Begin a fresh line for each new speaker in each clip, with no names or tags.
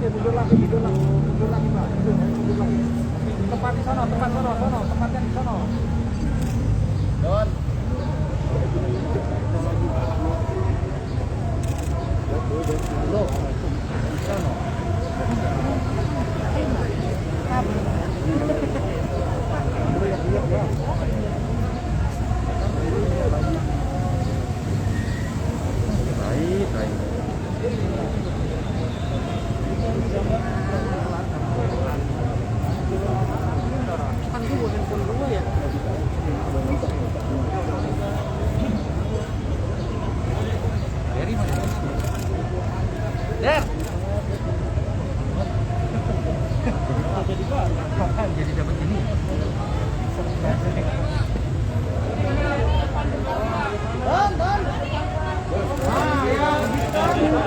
Mundur lagi Pak. Tempat di sono, tempatnya di sono. Don. Loh. Di sono. Baik. Jadi dapat ini.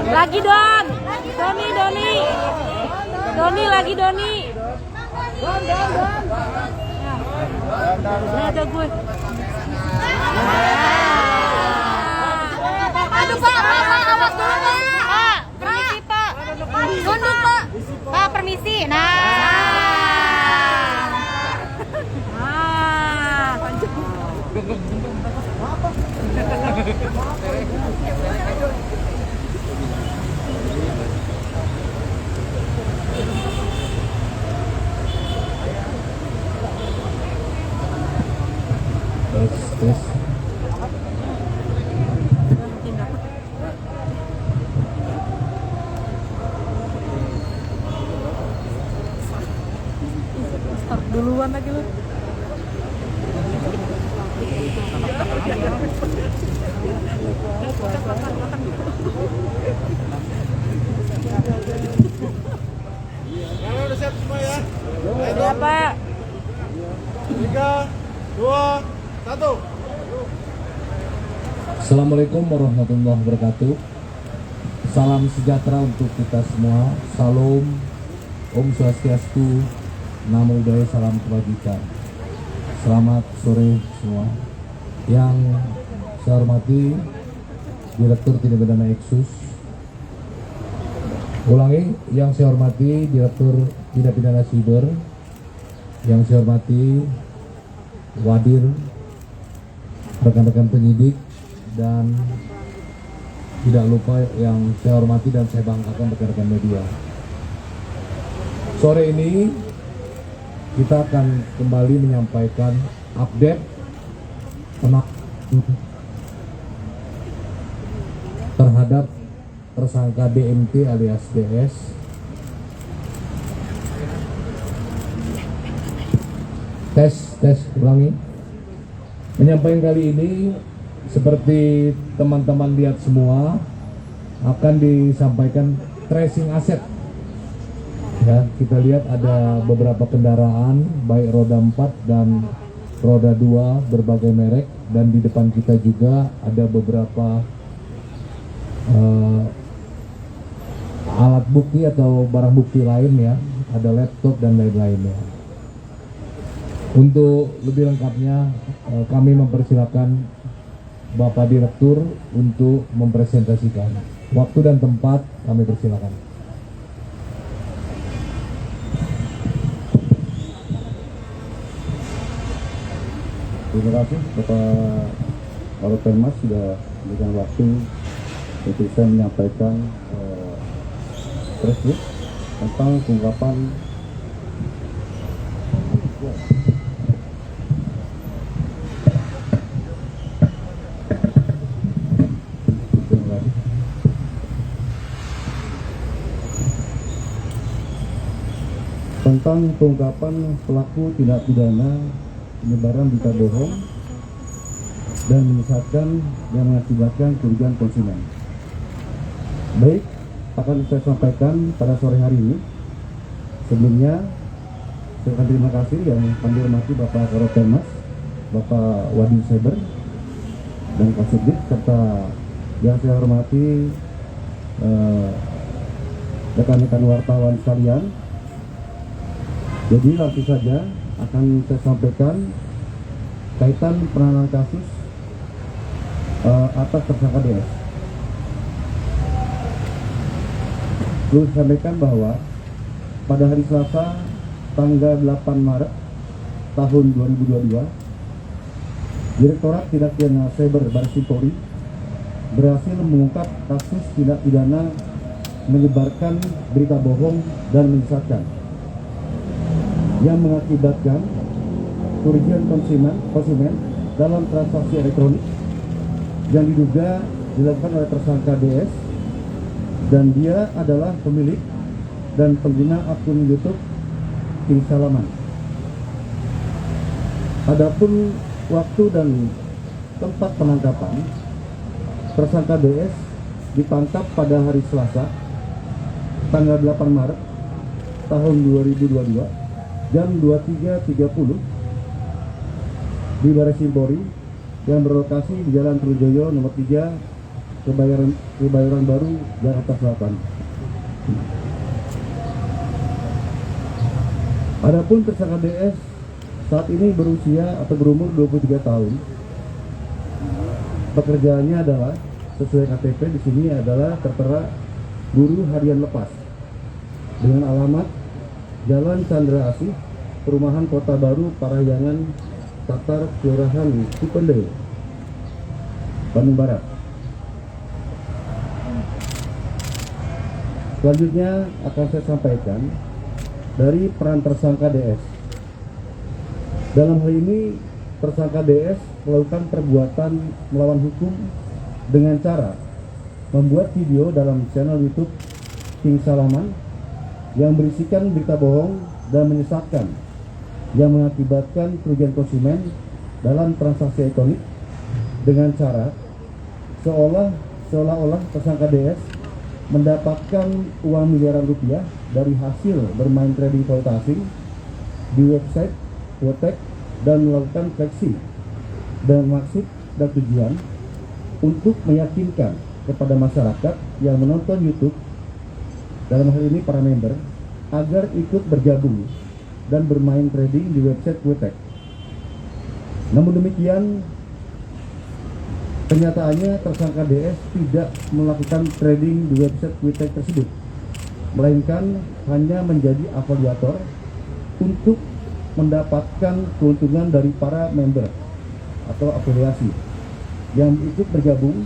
Lagi Don. Doni lagi Doni. Don. Nah, ada gue. Aduh Pak, awas dulu Pak. Permisi Pak. Tunduk Pak. Pak permisi.
Tes.
Start duluan lagi lu.
Udah siap semua ya?
Ya Pak.
3, 2, 1.
Assalamualaikum warahmatullahi wabarakatuh. Salam sejahtera untuk kita semua. Salam, Om Swastiastu, Namo Buddhaya, salam kebajikan. Selamat sore semua. Yang saya hormati Direktur Tindak Pidana Eksus. Ulangi, yang saya hormati Direktur Tindak Pidana Siber. Yang saya hormati Wadir, rekan-rekan penyidik, dan tidak lupa yang saya hormati dan saya banggakan rekan-rekan media. Sore ini kita akan kembali menyampaikan update terhadap tersangka DMT alias DS. Tes ulangi. Menyampaikan kali ini seperti teman-teman lihat semua akan disampaikan tracing aset. Ya, kita lihat ada beberapa kendaraan baik roda 4 dan roda 2 berbagai merek, dan di depan kita juga ada beberapa alat bukti atau barang bukti lain ya, ada laptop dan lain-lainnya. Untuk lebih lengkapnya kami mempersilakan Bapak Direktur untuk mempresentasikan. Waktu dan tempat kami persilakan.
Terima kasih Bapak Karopenmas sudah memberikan waktu untuk saya menyampaikan press release tentang pengungkapan pelaku tindak pidana penyebaran berita bohong dan menyesatkan yang mengakibatkan kerugian konsumen. Baik, akan saya sampaikan pada sore hari ini. Sebelumnya, saya akan terima kasih yang kami hormati Bapak Karopenmas, Bapak Wadir Seber, dan Kasubdit serta yang saya hormati rekan-rekan wartawan sekalian. Jadi langsung saja akan saya sampaikan kaitan penanganan kasus atas tersangka DS. Perlu saya sampaikan bahwa pada hari Selasa tanggal 8 Maret tahun 2022, Direktorat Tindak Pidana Cyber Barreskrim Polri berhasil mengungkap kasus tindak pidana menyebarkan berita bohong dan menyesatkan yang mengakibatkan kerugian konsumen dalam transaksi elektronik yang diduga dilakukan oleh tersangka DS, dan dia adalah pemilik dan pengguna akun YouTube King Salaman. Adapun waktu dan tempat penangkapan, tersangka DS ditangkap pada hari Selasa tanggal 8 Maret tahun 2022 jam 23.30 di Barreskrim Polri yang berlokasi di Jalan Trujoyo nomor 3, Kebayoran Baru, Jakarta Selatan. Adapun tersangka DS saat ini berusia atau berumur 23 tahun. Pekerjaannya adalah sesuai KTP di sini adalah tertera guru harian lepas dengan alamat Jalan Chandra Asih, Perumahan Kota Baru, Parahyangan, Tatar, Kelurahan Cipende, Bandung Barat. Selanjutnya akan saya sampaikan dari peran tersangka DS. Dalam hal ini, tersangka DS melakukan perbuatan melawan hukum dengan cara membuat video dalam channel YouTube King Salaman yang berisikan berita bohong dan menyesatkan yang mengakibatkan kerugian konsumen dalam transaksi elektronik dengan cara seolah-olah tersangka DS mendapatkan uang miliaran rupiah dari hasil bermain trading valuta asing di website Quotek dan melakukan fleksi dan maksud dan tujuan untuk meyakinkan kepada masyarakat yang menonton YouTube, dalam hal ini para member, agar ikut bergabung dan bermain trading di website Quotek. Namun demikian, kenyataannya tersangka DS tidak melakukan trading di website Quotek tersebut, melainkan hanya menjadi afiliator untuk mendapatkan keuntungan dari para member atau afiliasi yang ikut bergabung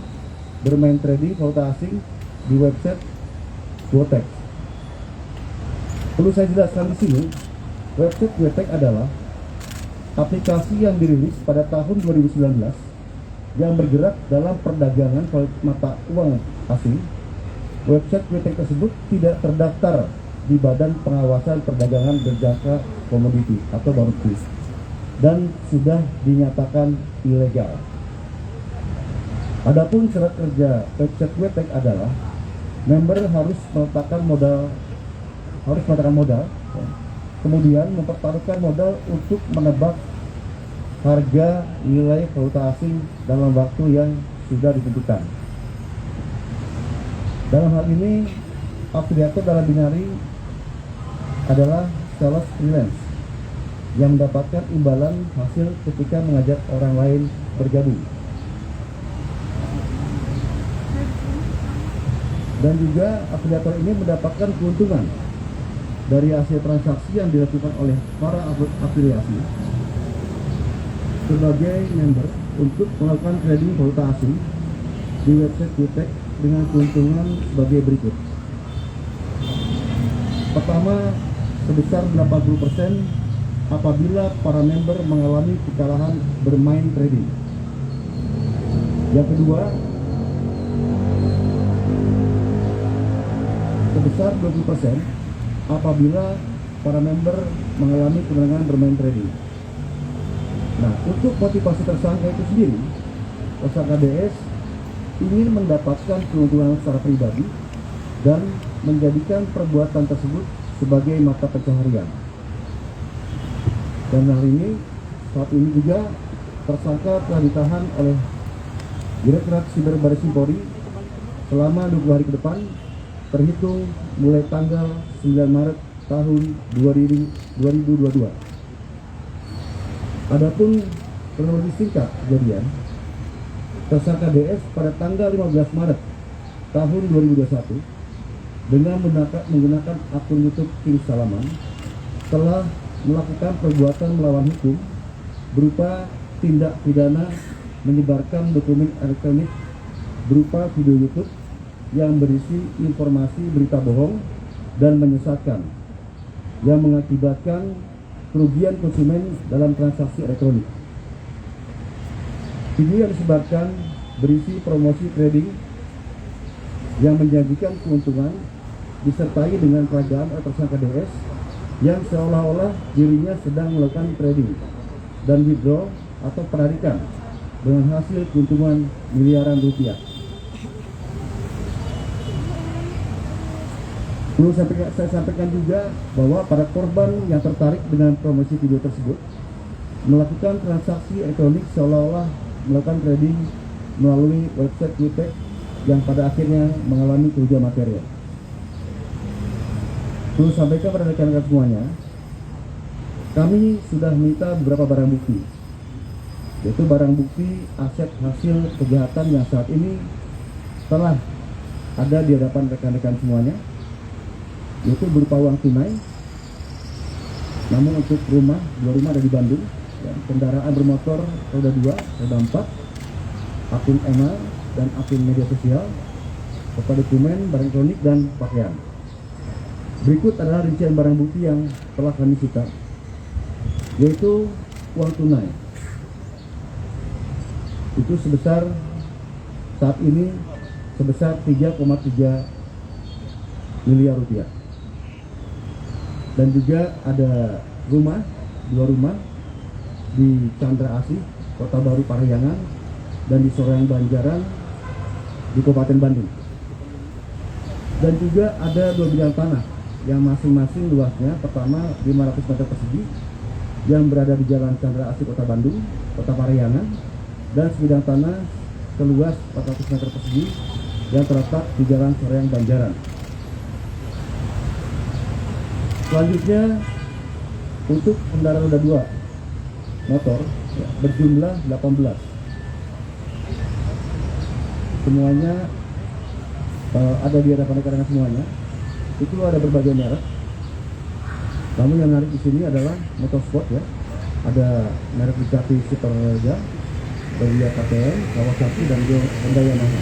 bermain trading valuta asing di website Quotek. Perlu saya jelaskan di sini, website Quotek adalah aplikasi yang dirilis pada tahun 2019 yang bergerak dalam perdagangan mata uang asing. Website Quotek tersebut tidak terdaftar di Badan Pengawasan Perdagangan Berjangka Komoditi atau BAPES dan sudah dinyatakan ilegal. Adapun syarat kerja website Quotek adalah member harus meletakkan modal, kemudian mempertaruhkan modal untuk menebak harga nilai valuta asing dalam waktu yang sudah ditentukan. Dalam hal ini, afiliator dalam binari adalah sales freelance yang mendapatkan imbalan hasil ketika mengajak orang lain bergabung. Dan juga afiliator ini mendapatkan keuntungan dari hasil transaksi yang dilakukan oleh para afiliasi sebagai member untuk melakukan trading valuta asing di website Quotek dengan keuntungan sebagai berikut. Pertama, sebesar 80% apabila para member mengalami kekalahan bermain trading. Yang kedua, sebesar 20% apabila para member mengalami kemenangan bermain trading. Nah, untuk motivasi tersangka itu sendiri, tersangka DS ingin mendapatkan keuntungan secara pribadi dan menjadikan perbuatan tersebut sebagai mata pencaharian. Dan hal ini, saat ini juga tersangka telah ditahan oleh Direktorat Siber Barreskrim Polri selama 20 hari ke depan terhitung mulai tanggal 9 Maret tahun 2022. Adapun kronologi singkat kejadian, tersangka DS pada tanggal 15 Maret tahun 2021 dengan menggunakan akun YouTube King Salaman telah melakukan perbuatan melawan hukum berupa tindak pidana menyebarkan dokumen elektronik berupa video YouTube yang berisi informasi berita bohong dan menyesatkan yang mengakibatkan kerugian konsumen dalam transaksi elektronik. Video yang disebarkan berisi promosi trading yang menjanjikan keuntungan disertai dengan peragaan oleh tersangka DS yang seolah-olah dirinya sedang melakukan trading dan withdraw atau penarikan dengan hasil keuntungan miliaran rupiah. Perlu saya sampaikan juga bahwa para korban yang tertarik dengan promosi video tersebut melakukan transaksi elektronik seolah-olah melakukan trading melalui website QTech yang pada akhirnya mengalami kerugian material. Perlu sampaikan pada rekan-rekan semuanya, kami sudah minta beberapa barang bukti, yaitu barang bukti aset hasil kejahatan yang saat ini telah ada di hadapan rekan-rekan semuanya, yaitu berupa uang tunai, namun untuk dua rumah ada di Bandung, ya, kendaraan bermotor roda 2, roda 4, akun email dan akun media sosial, serta dokumen, barang elektronik dan pakaian. Berikut adalah rincian barang bukti yang telah kami sita, yaitu uang tunai. Itu sebesar saat ini sebesar 3,3 miliar rupiah. Dan juga ada dua rumah di Chandra Asih, Kota Baru Parahyangan, dan di Soreang Banjaran di Kabupaten Bandung. Dan juga ada 2 bidang tanah yang masing-masing luasnya pertama 500 meter persegi yang berada di Jalan Chandra Asih Kota Bandung, Kota Parahyangan, dan sebidang tanah seluas 400 meter persegi yang terletak di Jalan Soreang Banjaran. Selanjutnya untuk kendaraan roda 2 motor ya, berjumlah 18. Semuanya ada di hadapan rekan-rekan semuanya. Itu ada berbagai merek. Namun yang menarik di sini adalah motorsport ya. Ada merek Ducati Superleggera, Aprilia KTM, Kawasaki, dan Honda Yamaha.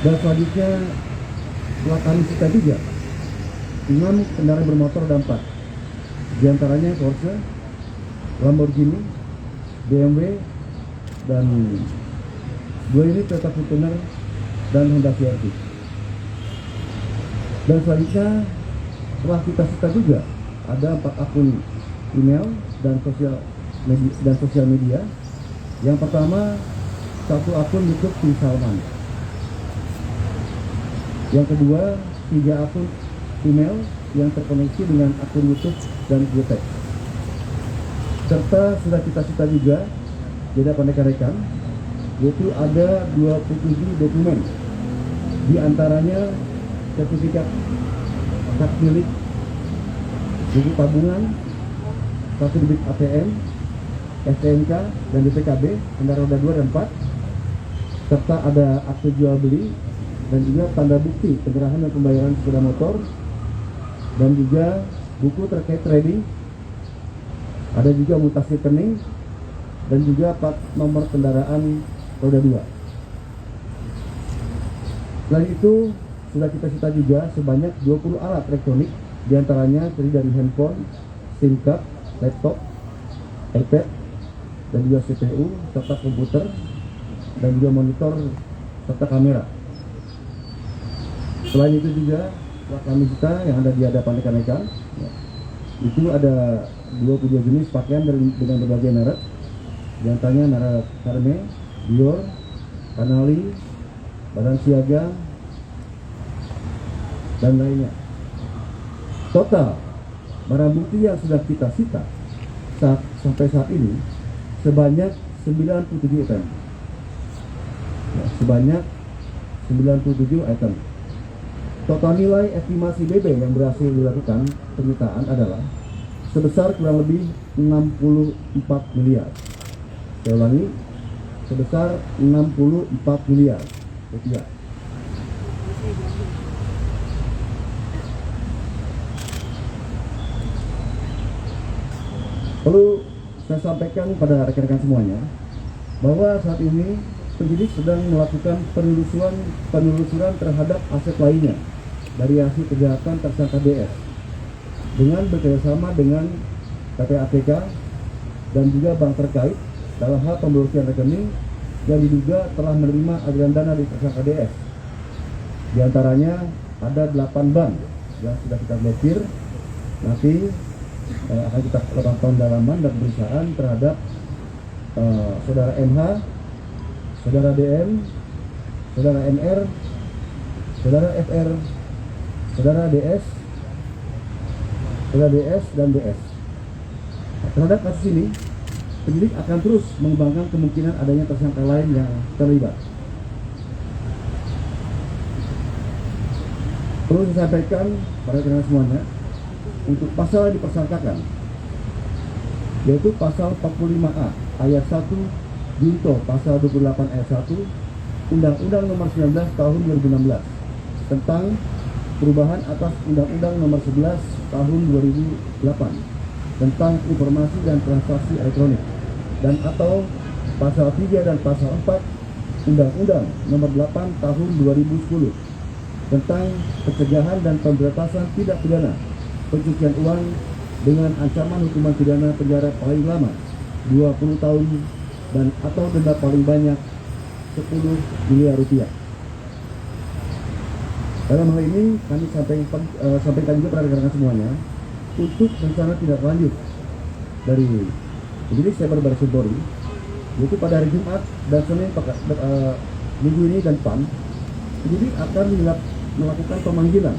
Dan selanjutnya telah kami sita juga 6 kendaraan bermotor roda 4. Di antaranya Porsche, Lamborghini, BMW, dan 2 unit Toyota Fortuner dan Honda CR-V. Dan selanjutnya telah kita sita juga ada 4 akun email dan sosial media. Yang pertama, 1 akun YouTube King Salman. Yang kedua, 3 akun email yang terkoneksi dengan akun YouTube dan QTech. Serta sudah kita sita juga di hadapan rekan-rekan, yaitu ada 27 dokumen. Di antaranya sertifikat hak milik, buku tabungan, kartu debit ATM, STNK dan DPKB kendaraan roda 2 dan 4, serta ada akte jual beli dan juga tanda bukti penyerahan dan pembayaran sepeda motor, dan juga buku terkait trading, ada juga mutasi rekening, dan juga plat nomor kendaraan roda 2. Selain itu sudah kita sita juga sebanyak 20 alat elektronik, diantaranya terdiri dari handphone, SIM card, laptop, iPad, dan juga CPU, serta komputer, dan juga monitor, serta kamera. Selain itu juga telah kami sita yang ada di hadapan rekan-rekan, ya, itu ada 22 jenis pakaian dengan berbagai merek, diantaranya merek Hermes, Dior, Canali, Balenciaga, dan lainnya. Total barang bukti yang sudah kita sita sampai saat ini sebanyak 97 item. Ya, sebanyak 97 item. Total nilai estimasi BB yang berhasil dilakukan penyitaan adalah sebesar kurang lebih 64 miliar. Saya ulangi, sebesar 64 miliar rupiah. Perlu saya sampaikan pada rekan-rekan semuanya bahwa saat ini penyidik sedang melakukan penelusuran terhadap aset lainnya dari hasil kejahatan tersangka DS dengan bekerjasama dengan PPATK dan juga bank terkait dalam hal pemblokiran rekening yang diduga telah menerima aliran dana dari tersangka DS. Di antaranya ada 8 bank yang sudah kita blokir. Nanti akan kita lakukan pendalaman dan pemeriksaan terhadap saudara MH, saudara DM, saudara MR, saudara FR, saudara DS, saudara DS dan DS. Terhadap kasus ini, penyidik akan terus mengembangkan kemungkinan adanya tersangka lain yang terlibat. Perlu saya sampaikan pada rekan semuanya, untuk pasal yang dipersangkakan, yaitu pasal 45A ayat 1 junto pasal 28 ayat 1 Undang-Undang Nomor 19 Tahun 2016 tentang perubahan atas Undang-Undang Nomor 11 Tahun 2008 tentang informasi dan transaksi elektronik, dan atau pasal 3 dan pasal 4 Undang-Undang Nomor 8 Tahun 2010 tentang pencegahan dan pemberantasan tindak pidana pencucian uang dengan ancaman hukuman pidana penjara paling lama 20 tahun dan atau denda paling banyak 10 miliar rupiah. Dalam hal ini kami sampaikan juga pada rekan-rekan semuanya untuk rencana tindak lanjut dari penyidik Cyber Baris Krim Polri, yaitu pada hari Jumat dan Senin minggu ini dan depan, penyidik akan melakukan pemanggilan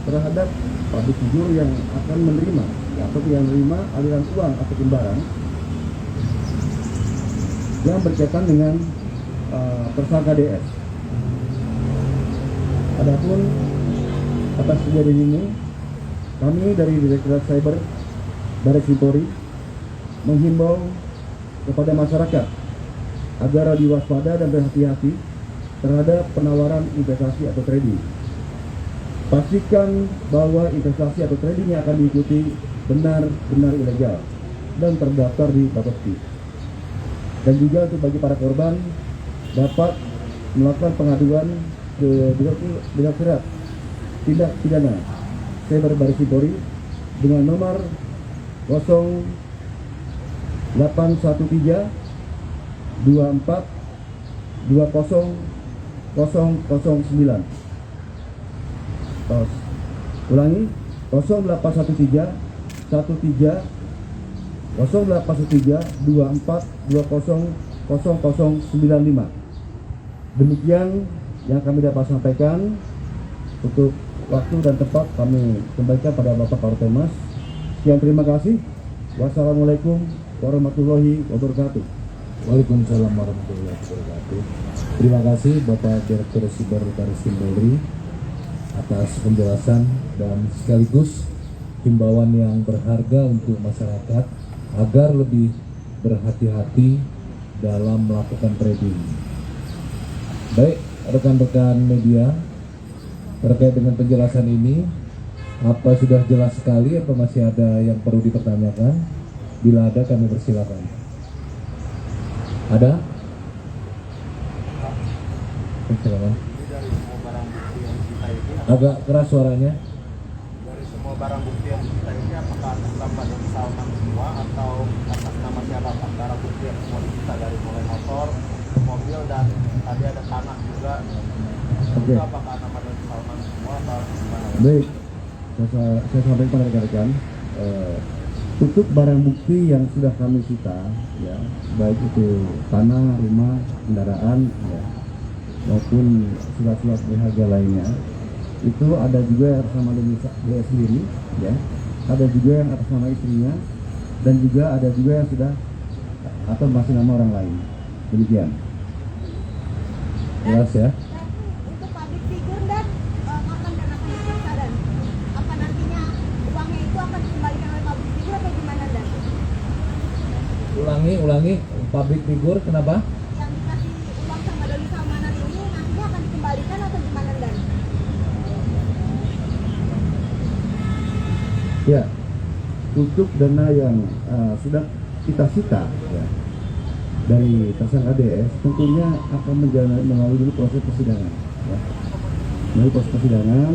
terhadap public figure yang akan menerima atau yang menerima aliran uang atau barang yang berkaitan dengan tersangka DS. Adapun atas kejadian ini, kami dari Direktorat Cyber Baris Krim Polri menghimbau kepada masyarakat agar diwaspada dan berhati-hati terhadap penawaran investasi atau trading. Pastikan bahwa investasi atau trading yang akan diikuti benar-benar ilegal dan terdaftar di Bapepti. Dan juga untuk bagi para korban dapat melakukan pengaduan ke Direktorat Tindak Pidana Cyber Baris Krim Polri dengan nomor 0813 24 20 009. Ulangi, 0813 24 20 0095. Demikian yang kami dapat sampaikan. Untuk waktu dan tempat kami kembalikan pada Bapak Kapolres. Sekian, terima kasih. Wassalamualaikum warahmatullahi wabarakatuh.
Waalaikumsalam warahmatullahi wabarakatuh. Terima kasih Bapak Direktur Cyber Baris Krim Polri atas penjelasan dan sekaligus himbauan yang berharga untuk masyarakat agar lebih berhati-hati dalam melakukan trading. Baik, rekan-rekan media, terkait dengan penjelasan ini, apa sudah jelas sekali atau masih ada yang perlu dipertanyakan? Bila ada, kami persilakan. Ada? Silakan. Agak keras suaranya.
Dari semua barang bukti yang kita ini, apakah atas nama Doni Salman semua atau atas nama siapa? Barang bukti yang semua kita dari mulai motor, mobil, dan tadi ada tanah juga.
Oke.
Itu apakah nama Doni Salman semua atau gimana?
Baik, saya sampaikan pada rekan-rekan, untuk barang bukti yang sudah kami sita, ya, baik itu tanah, rumah, kendaraan, ya, maupun surat-surat berharga lainnya, itu ada juga yang atas nama dia sendiri, ya, ada juga yang atas nama istrinya, dan juga ada juga yang sudah atau masih nama orang lain. Demikian. Jelas ya?
public figure, kenapa?
Yang dikasih uang sama Doni Salmanan ini nantinya akan dikembalikan atau gimana, Dan?
Ya, untuk dana yang sudah kita sita ya, dari tersangka DS tentunya akan melalui dulu proses persidangan ya. Melalui proses persidangan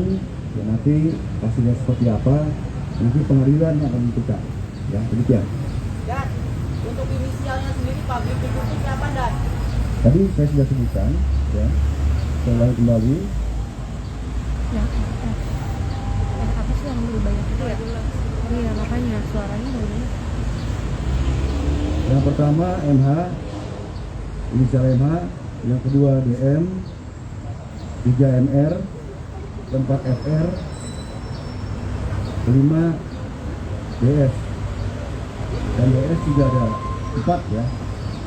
ya, nanti hasilnya seperti apa nanti pengadilan yang akan menentukan ya, demikian.
Dan untuk inisialnya sendiri public figure itu siapa, Dan?
Tadi saya sudah sebutkan ya, saya ulangi kembali.
Apa sih yang lebih banyak itu ya? Iya, makanya suaranya banyak.
Yang pertama MH, inisial MH, yang kedua DM, 3 MR, 4 FR, 5 DS, dan DS juga ada 4 ya,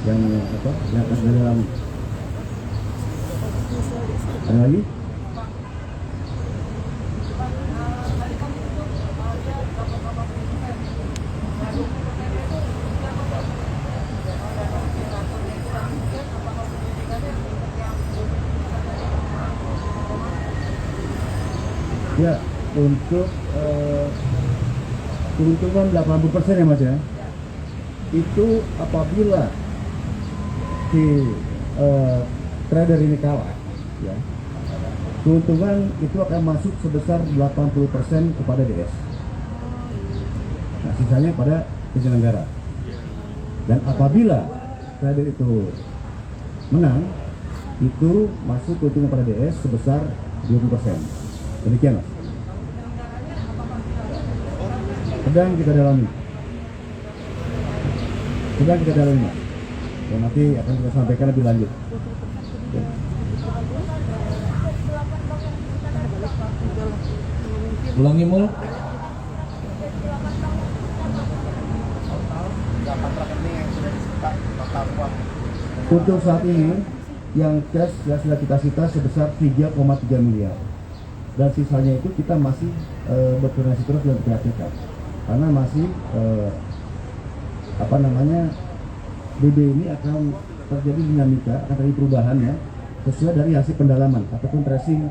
yang akan dalam. Ada lagi? Ya, untuk keuntungan 80% ya Mas ya, itu apabila si trader ini kalah ya, keuntungan itu akan masuk sebesar 80% kepada DS. Nah, sisanya pada penyelenggara. Dan apabila trader itu menang, itu masuk keuntungan pada DS sebesar 20%. Demikian Mas. Sedang kita dalami Mas. Dan nanti akan kita sampaikan lebih lanjut.
Ulangi mul.
rekening yang sudah disita total uang.
Untuk saat ini yang cash yang sudah kita sita sebesar 3,3 miliar. Dan sisanya itu kita masih berkoordinasi terus dengan PPATK karena masih BB ini akan terjadi dinamika, akan terjadi perubahan ya, sesuai dari hasil pendalaman ataupun tracing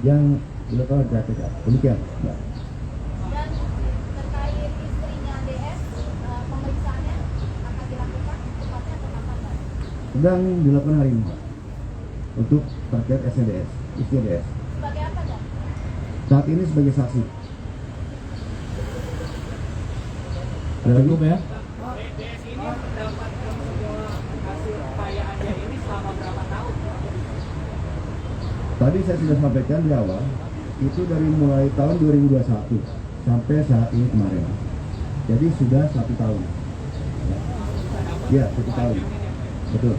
yang dilakukan oleh PPATK. Demikian. Ya.
Dan terkait istrinya DS, pemeriksaannya akan dilakukan tepatnya atau kapan, Pak?
Sedang dilakukan hari ini Pak, untuk terkait SDS, istri DS.
Sebagai apa, Dan?
Saat ini sebagai saksi. Ada lagi?
Cukup ya.
Tadi saya sudah sampaikan di awal, itu dari mulai tahun 2021 sampai saat ini kemarin. Jadi sudah 1 tahun. Ya, 1 tahun. Betul.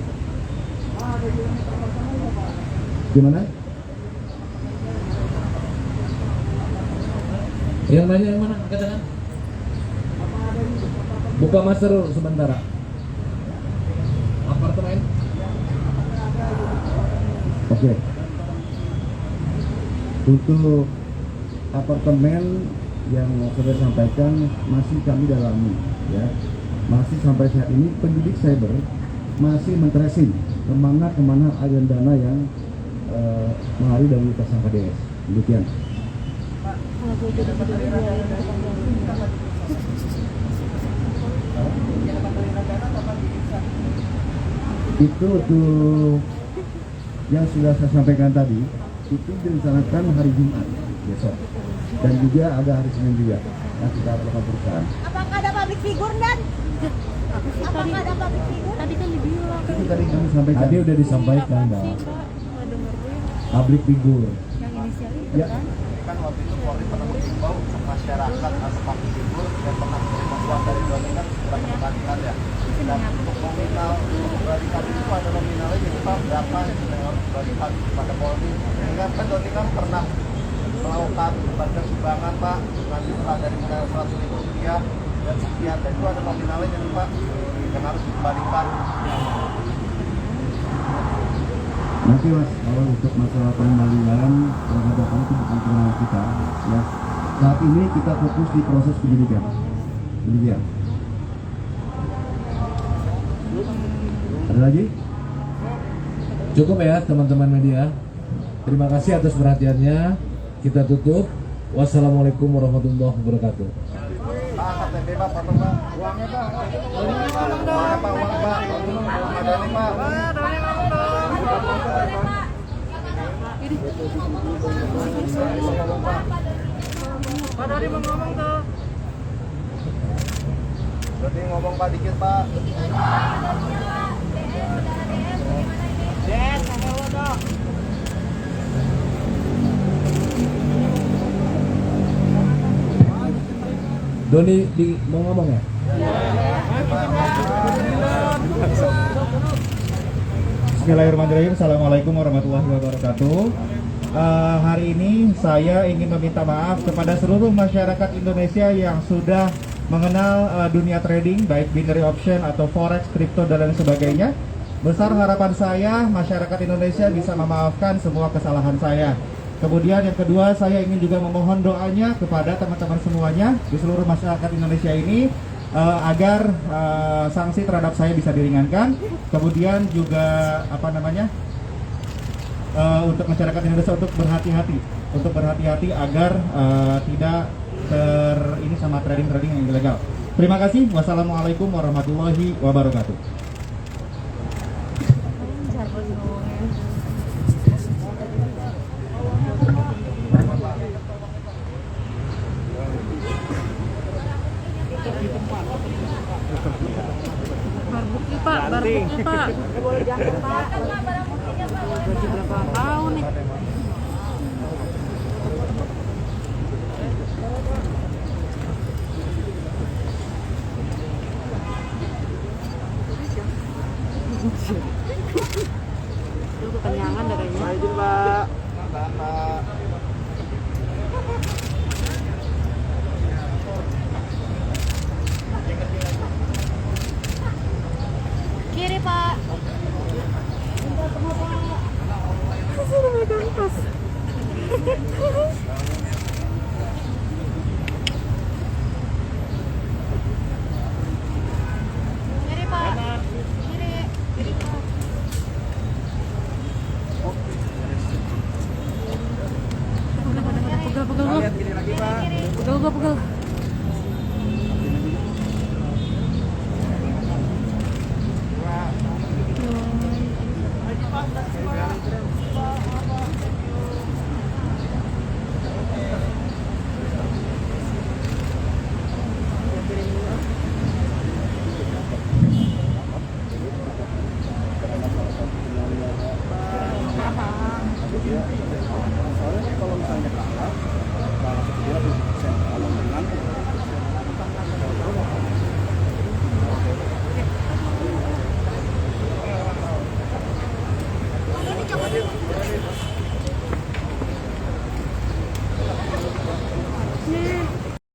Gimana?
Yang nanya yang mana? Katakan. Buka master sebentar. Apartemen.
Oke. Untuk apartemen yang sudah sampaikan masih kami dalami ya. Masih sampai saat ini penyidik cyber masih men-tracing kemana aliran dana yang mengalir dari tersangka DS. Demikian. Itu untuk yang sudah saya sampaikan tadi, itu direncanakan hari Jumat besok, dan juga ada hari Senin juga yang kita lakukan perusahaan.
Apakah ada public figure, Dan? Apakah ada public figure? Tadi kan dibilang.
Itu tadi kami sampaikan.
Tadi udah disampaikan, Mbak. Public figure.
Yang inisial itu
Ya.
kan?
Kan waktu itu Polri pernah mengimbau untuk masyarakat atau public figure yang pernah menerima uang dari dominan segera mengembalikan ya. Dan untuk nominal kembalikan itu ada nominalnya jadi Pak berapa yang harus dikembalikan kepada Polri. Ingat kan dominan pernah melakukan bagian sumbangan Pak dengan jumlah dari mulai 100.000 rupiah dan sekian. Dan itu ada nominalnya jadi Pak yang harus dikembalikan.
Nanti Mas, kalau untuk masalah pengembalian terhadap itu bukan kewenangan kita ya. Saat ini kita fokus di proses penyidikan. Demikian. Ada lagi?
Cukup ya teman-teman media. Terima kasih atas perhatiannya. Kita tutup. Wassalamualaikum warahmatullahi wabarakatuh.
Pak, KTP Pak, foto Pak. Uangnya Pak. Uangnya Pak, uang Pak. Ada nih Pak.
Pak Doni mau ngomong tuh.
Berarti ngomong Pak dikit Pak.
Yes, sama udah.
Doni mau ngomong ya?
Bismillahirrahmanirrahim. Assalamualaikum warahmatullahi wabarakatuh. Hari ini saya ingin meminta maaf kepada seluruh masyarakat Indonesia yang sudah mengenal dunia trading, baik binary option atau forex, kripto dan lain sebagainya. Besar harapan saya masyarakat Indonesia bisa memaafkan semua kesalahan saya. Kemudian yang kedua, saya ingin juga memohon doanya kepada teman-teman semuanya di seluruh masyarakat Indonesia ini agar sanksi terhadap saya bisa diringankan. Kemudian juga untuk masyarakat Indonesia untuk berhati-hati agar tidak ini sama trading yang ilegal. Terima kasih. Wassalamualaikum warahmatullahi wabarakatuh.
Barbuknya Pak, barbuknya Pak. Boleh jangan Pak. Gaji berapa tahun nih? Lu kekenyangan dah kayaknya.
Izin Pak. Pak.
Kiri Pak. Kiri Pak. Kiri Pak.
Pegel.
Lihat gini lagi Pak.
Pegel.